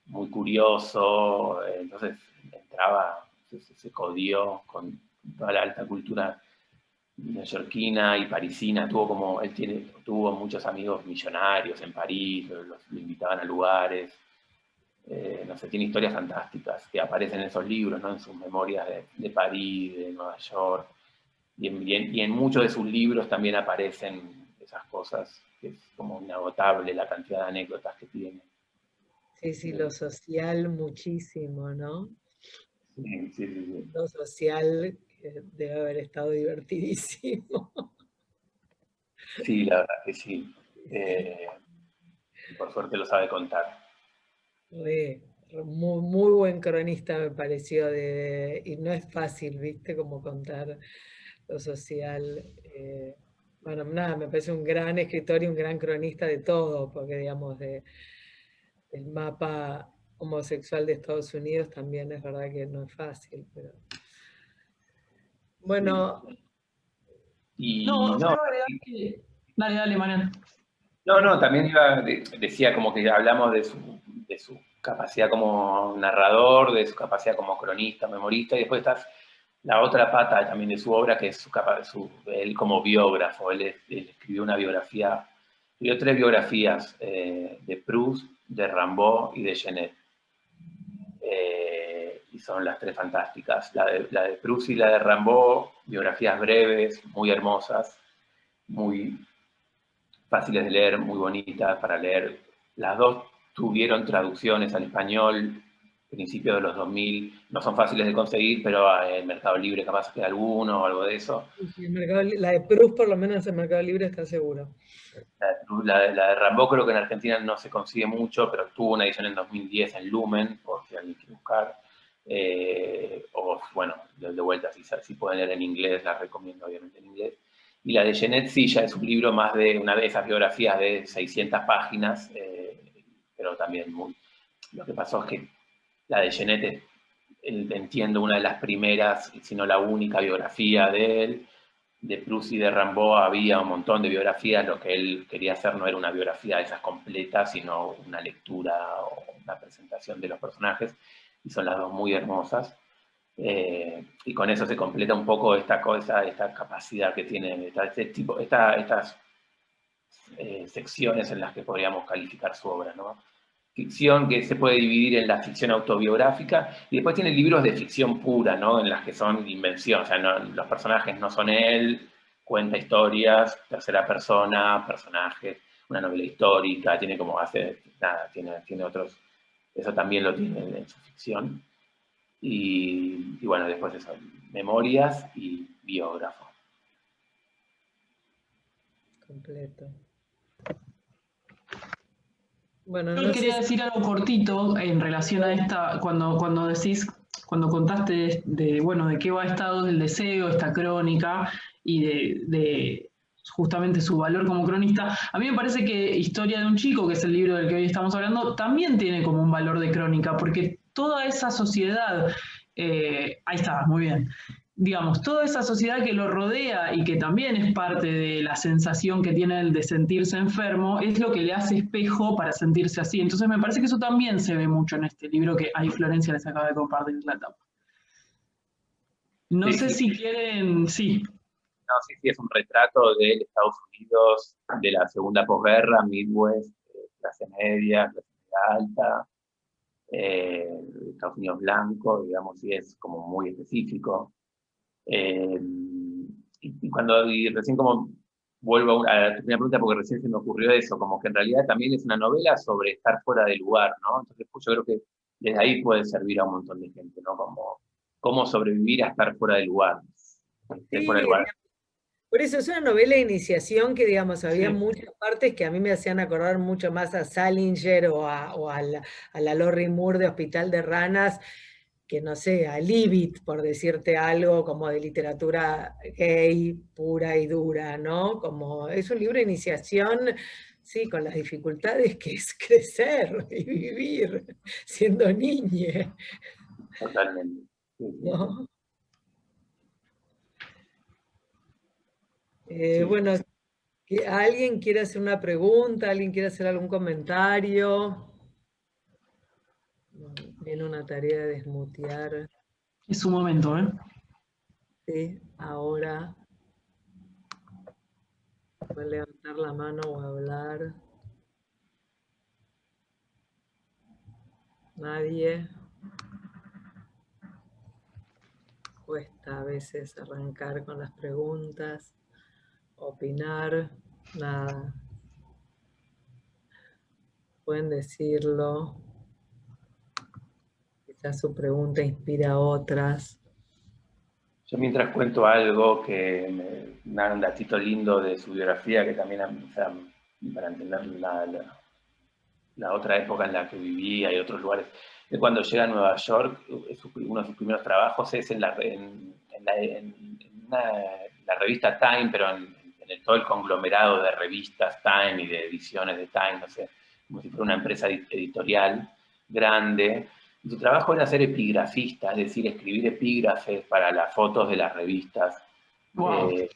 muy curioso, entonces entraba, se codió con toda la alta cultura neoyorquina y parisina. Tuvo muchos amigos millonarios en París, lo invitaban a lugares. No sé, tiene historias fantásticas que aparecen en esos libros, ¿no? En sus memorias de París, de Nueva York. Y en muchos de sus libros también aparecen esas cosas, que es como inagotable la cantidad de anécdotas que tiene. Sí, lo social muchísimo, ¿no? Sí. Lo social que debe haber estado divertidísimo. Sí, la verdad que sí. Por suerte lo sabe contar. Muy buen cronista me pareció, y no es fácil, ¿viste? Como contar lo social. Bueno, nada, me parece un gran escritor y un gran cronista de todo, porque digamos, el mapa homosexual de Estados Unidos también es verdad que no es fácil, pero... Bueno... Y No, no, quiero agregar que... Dale, Mariano. no, también decía como que hablamos de su capacidad como narrador, de su capacidad como cronista, memorista, y después está la otra pata también de su obra, que es él como biógrafo. Él escribió una biografía, escribió 3 biografías, de Proust, de Rimbaud y de Genet. Y son las 3 fantásticas. La de Proust y la de Rimbaud, biografías breves, muy hermosas, muy fáciles de leer, muy bonitas para leer. Las 2 tuvieron traducciones al español a principios de los 2000. No son fáciles de conseguir, pero en Mercado Libre capaz que alguno o algo de eso. La de Proust, por lo menos en Mercado Libre, está seguro. La de Rimbaud creo que en Argentina no se consigue mucho, pero tuvo una edición en 2010 en Lumen, por si alguien quiere buscar. O bueno, de vuelta, si pueden leer en inglés, las recomiendo obviamente en inglés. Y la de Genet sí, ya es un libro más de una de esas biografías de 600 páginas, pero también Lo que pasó es que la de Genet entiendo, una de las primeras, si no la única biografía de él. De Proust y de Rimbaud había un montón de biografías. Lo que él quería hacer no era una biografía de esas completas, sino una lectura o una presentación de los personajes, y son las 2 muy hermosas. Y con eso se completa un poco esta capacidad que tiene, estas secciones en las que podríamos calificar su obra, ¿no? Ficción que se puede dividir en la ficción autobiográfica, y después tiene libros de ficción pura, ¿no? En las que son invención, o sea, los personajes no son él, cuenta historias, tercera persona, personajes, una novela histórica, tiene otros, eso también lo tiene en su ficción. Y bueno, después eso, memorias y biógrafo. Completo. Bueno, Yo quería decir algo cortito en relación a esta, cuando decís cuando contaste bueno, de qué va Estado del Deseo, esta crónica, y de justamente su valor como cronista. A mí me parece que Historia de un chico, que es el libro del que hoy estamos hablando, también tiene como un valor de crónica, porque toda esa sociedad, ahí está, muy bien, digamos, toda esa sociedad que lo rodea y que también es parte de la sensación que tiene él de sentirse enfermo, es lo que le hace espejo para sentirse así. Entonces me parece que eso también se ve mucho en este libro que ahí Florencia les acaba de compartir la tapa. No Sí, sé sí, si quieren, sí. no, sí, sí, es un retrato de Estados Unidos de la segunda posguerra, Midwest, clase media, clase media alta, Estados Unidos blanco, digamos, y es como muy específico. Eh, y recién como vuelvo a la primera pregunta, porque recién se me ocurrió eso, como que en realidad también es una novela sobre estar fuera de lugar, ¿no? Entonces pues, yo creo que desde ahí puede servir a un montón de gente, ¿no? Como cómo sobrevivir a estar fuera de lugar. Fuera de Sí, lugar. por eso es una novela de iniciación que, digamos, había Sí. muchas partes que a mí me hacían acordar mucho más a Salinger o a la Lorrie Moore de Hospital de Ranas, que no sé, a Libet, por decirte algo, como de literatura gay, pura y dura, ¿no? Como es un libro de iniciación, sí, con las dificultades que es crecer y vivir siendo niña, Totalmente. Sí, sí, sí. ¿no? Sí. Bueno, ¿alguien quiere hacer una pregunta? ¿Alguien quiere hacer algún comentario? Viene una tarea de desmutear. Es su momento, ¿eh? Sí, ahora pueden levantar la mano o hablar. Nadie. Cuesta a veces arrancar con las preguntas, opinar, nada. Pueden decirlo. Quizás su pregunta inspira a otras. Yo mientras cuento algo un datito lindo de su biografía, que también, o sea, para entender la otra época en la que vivía y otros lugares. Él cuando llega a Nueva York, uno de sus primeros trabajos es en la revista Time, pero en todo el conglomerado de revistas Time y de ediciones de Time, no sé, como si fuera una empresa editorial grande. Y su trabajo era ser epigrafista, es decir, escribir epígrafes para las fotos de las revistas. Wow.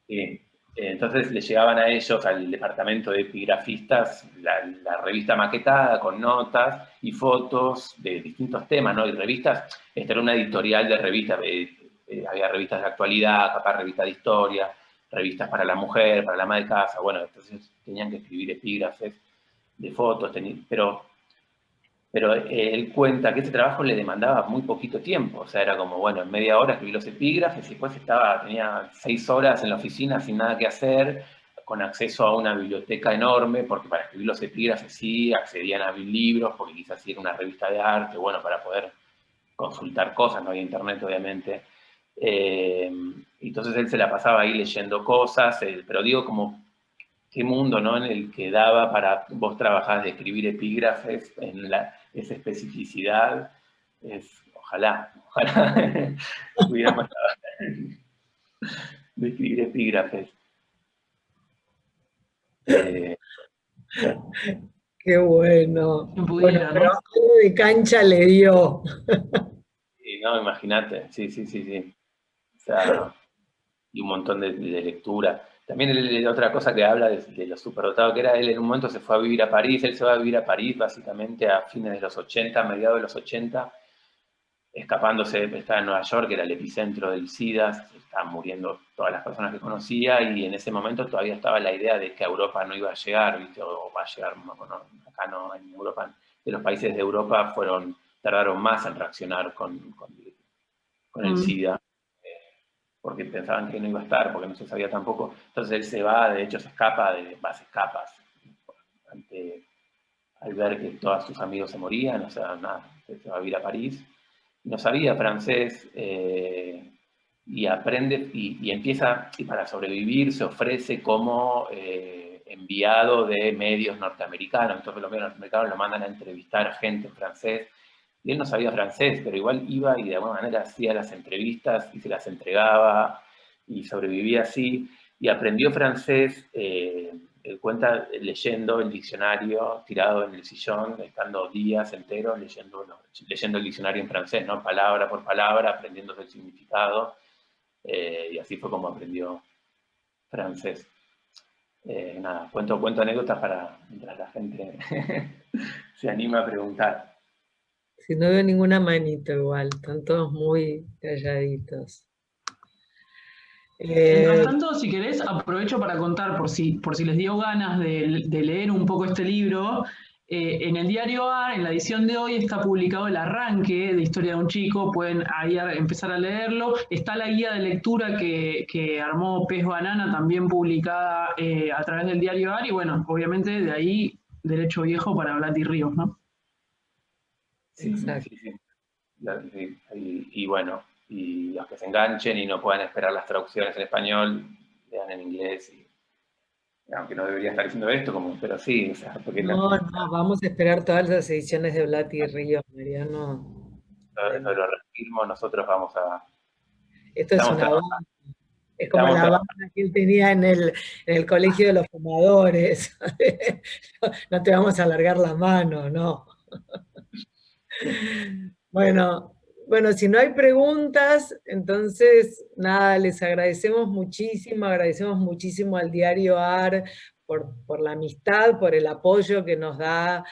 Sí. Entonces le llegaban a ellos, al departamento de epigrafistas, la revista maquetada con notas y fotos de distintos temas, ¿no? Y revistas, esta era una editorial de revistas, había revistas de actualidad, capaz revistas de historia, revistas para la mujer, para la ama de casa, bueno, entonces tenían que escribir epígrafes de fotos, pero él cuenta que ese trabajo le demandaba muy poquito tiempo, o sea, era como, bueno, en media hora escribí los epígrafes y después tenía 6 horas en la oficina sin nada que hacer, con acceso a una biblioteca enorme, porque para escribir los epígrafes sí accedían a libros, porque quizás sí era una revista de arte, bueno, para poder consultar cosas, no había internet obviamente. Entonces él se la pasaba ahí leyendo cosas, pero digo como qué mundo, ¿no? En el que daba para vos trabajar de escribir epígrafes en esa especificidad. Ojalá pudiéramos trabajar de escribir epígrafes. Qué bueno. Quien Bueno, pudiera, pero ¿no? algo de cancha le dio. No, imagínate, sí, sí, sí, sí. O sea, y un montón de lectura. También otra cosa que habla de lo superdotado que era, él en un momento se fue a vivir a París, él se va a vivir a París básicamente a fines de los 80, mediados de los 80, escapándose, estaba en Nueva York, que era el epicentro del SIDA, estaban muriendo todas las personas que conocía, y en ese momento todavía estaba la idea de que a Europa no iba a llegar, ¿viste? O va a llegar, bueno, acá no, en Europa, de los países de Europa tardaron más en reaccionar con el SIDA, porque pensaban que no iba a estar, porque no se sabía tampoco. Entonces él se va, de hecho se escapa, se escapa al ver que todos sus amigos se morían, o sea, nada, se va a vivir a París. No sabía francés y aprende y empieza, y para sobrevivir se ofrece como enviado de medios norteamericanos. Entonces los medios norteamericanos lo mandan a entrevistar a gente en francés y él no sabía francés, pero igual iba y de alguna manera hacía las entrevistas y se las entregaba y sobrevivía así, y aprendió francés, él cuenta leyendo el diccionario, tirado en el sillón, estando días enteros leyendo el diccionario en francés, ¿no? Palabra por palabra, aprendiéndose el significado, y así fue como aprendió francés. Nada, cuento anécdotas para mientras la gente se anima a preguntar. Si no veo ninguna manito igual, están todos muy calladitos. Mientras tanto, si querés, aprovecho para contar, por si les dio ganas de leer un poco este libro, en el diario AR, en la edición de hoy, está publicado el arranque de Historia de un chico, pueden ahí empezar a leerlo. Está la guía de lectura que armó Pez Banana, también publicada a través del diario AR, y bueno, obviamente de ahí, derecho viejo para Blatty Ríos, ¿no? Sí, exacto. Sí. Y bueno, y los que se enganchen y no puedan esperar las traducciones en español, lean en inglés. Aunque no debería estar diciendo esto, pero sí. O sea, porque no, vamos a esperar todas las ediciones de Blatty Ríos, Mariano. Eso lo reafirmo, nosotros vamos a... Esto es una banda. Es como la banda que él tenía en el colegio de los fumadores. No te vamos a alargar la mano, no. Bueno, si no hay preguntas, entonces, nada, les agradecemos muchísimo al diario AR por la amistad, por el apoyo que nos da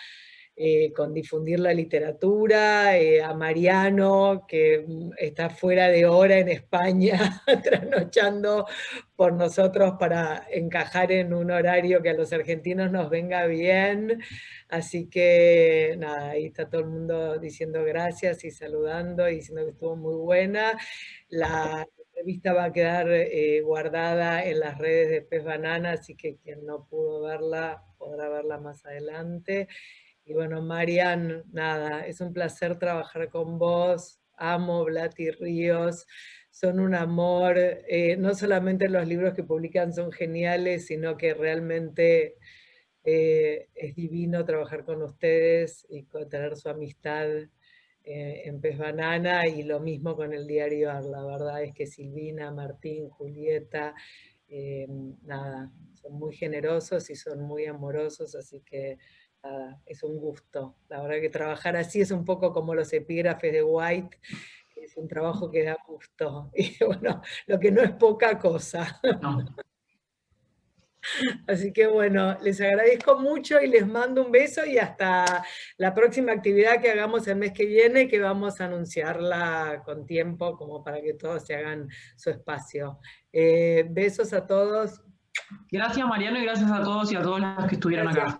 con difundir la literatura, a Mariano, que está fuera de hora en España, trasnochando por nosotros para encajar en un horario que a los argentinos nos venga bien. Así que nada, ahí está todo el mundo diciendo gracias y saludando y diciendo que estuvo muy buena. La entrevista va a quedar guardada en las redes de Pez Banana, así que quien no pudo verla podrá verla más adelante. Y bueno, Marian, nada, es un placer trabajar con vos, amo Blatty Ríos, son un amor, no solamente los libros que publican son geniales, sino que realmente es divino trabajar con ustedes y tener su amistad en Pez Banana, y lo mismo con el diario AR. La verdad es que Silvina, Martín, Julieta, nada, son muy generosos y son muy amorosos, así que es un gusto. La verdad que trabajar así es un poco como los epígrafes de White, que es un trabajo que da gusto. Y bueno, lo que no es poca cosa. No. Así que bueno, les agradezco mucho y les mando un beso y hasta la próxima actividad que hagamos el mes que viene, que vamos a anunciarla con tiempo como para que todos se hagan su espacio. Besos a todos. Gracias, Mariano, y gracias a todos y a todas las que estuvieron acá.